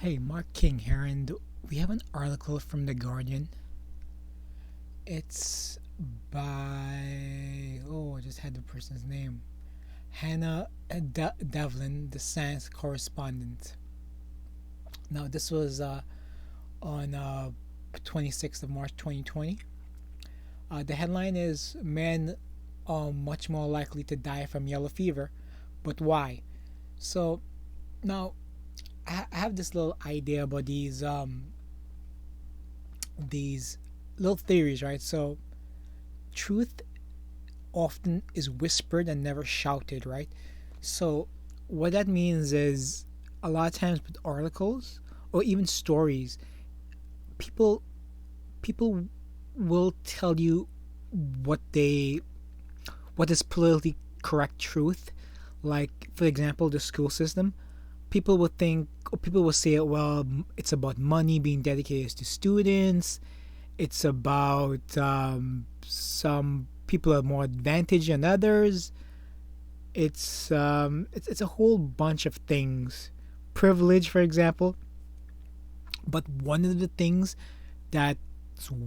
Hey, Mark King here, and we have an article from The Guardian. It's by, I just had the person's name. Hannah Devlin, the science correspondent. Now, this was on 26th of March 2020. The headline is Men are much more likely to die from yellow fever, but why? So, now, I have this little idea about these little theories, right? So truth often is whispered and never shouted, right? So what that means is a lot of times with articles or even stories, people people will tell you what they what is politically correct truth. Like for example, the school system. People will think or people will say, well, it's about money being dedicated to students. It's about some people are more advantaged than others. It's a whole bunch of things. Privilege, for example. But one of the things that's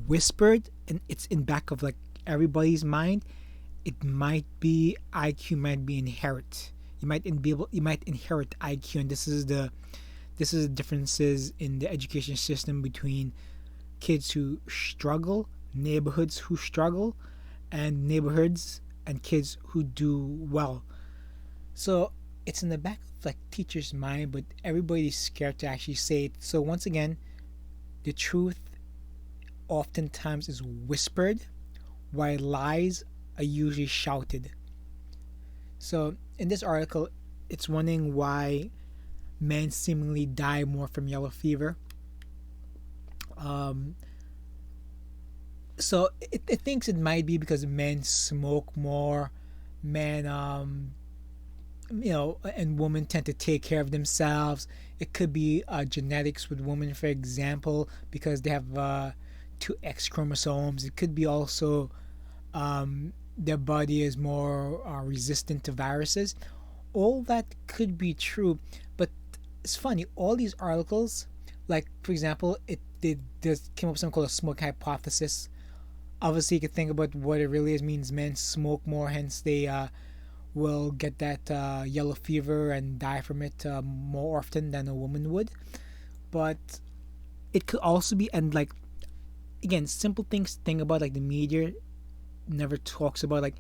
whispered and it's in back of like everybody's mind, it might be IQ might be inherent. You might inherit IQ, and this is the differences in the education system between kids who struggle, neighborhoods who struggle, and neighborhoods and kids who do well. So it's in the back of like teachers' mind, but everybody's scared to actually say it. So once again, the truth oftentimes is whispered, while lies are usually shouted. So in this article, it's wondering why men seemingly die more from yellow fever. Um, so it thinks it might be because men smoke more, men and women tend to take care of themselves. It could be genetics with women, for example, because they have two X chromosomes. It could be also their body is more resistant to viruses. All that could be true, but it's funny. All these articles, like for example, it they just came up with something called a smoke hypothesis. Obviously, you could think about what it really is. Means men smoke more, hence they will get that yellow fever and die from it more often than a woman would. But it could also be, and like again, simple things to think about, like the media never talks about, like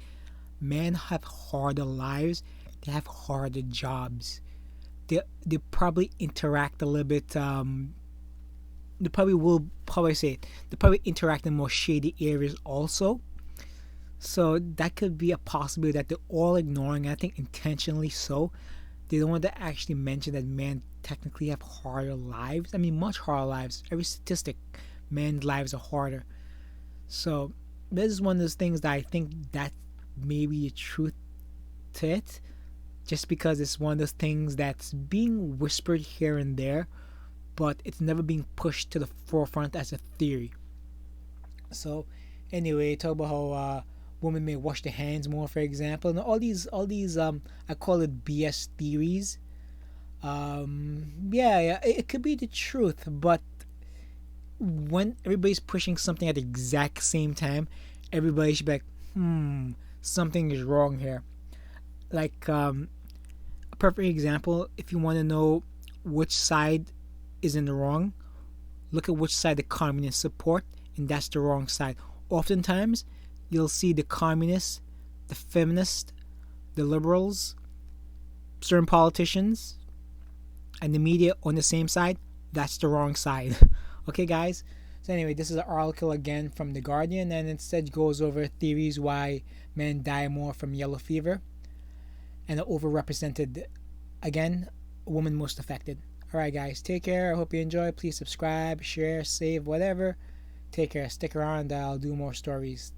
men have harder lives, they have harder jobs. They probably interact a little bit. They probably will probably say it. They probably interact in more shady areas also. So that could be a possibility that they're all ignoring. I think intentionally so. They don't want to actually mention that men technically have harder lives. I mean, much harder lives. Every statistic, men's lives are harder. So this is one of those things that I think that may be the truth to it, just because it's one of those things that's being whispered here and there, but it's never being pushed to the forefront as a theory. So anyway, talk about how women may wash their hands more, for example, and all these I call it BS theories. Yeah, it could be the truth, but when everybody's pushing something at the exact same time, everybody should be like, something is wrong here. Like a perfect example, if you want to know which side is in the wrong, look at which side the communists support, and that's the wrong side. Oftentimes, you'll see the communists, the feminists, the liberals, certain politicians, and the media on the same side. That's the wrong side. Okay, guys? So, anyway, this is an article again from The Guardian, and instead goes over theories why men die more from yellow fever and are overrepresented. Again, women most affected. Alright, guys, take care. I hope you enjoy. Please subscribe, share, save, whatever. Take care. Stick around. I'll do more stories.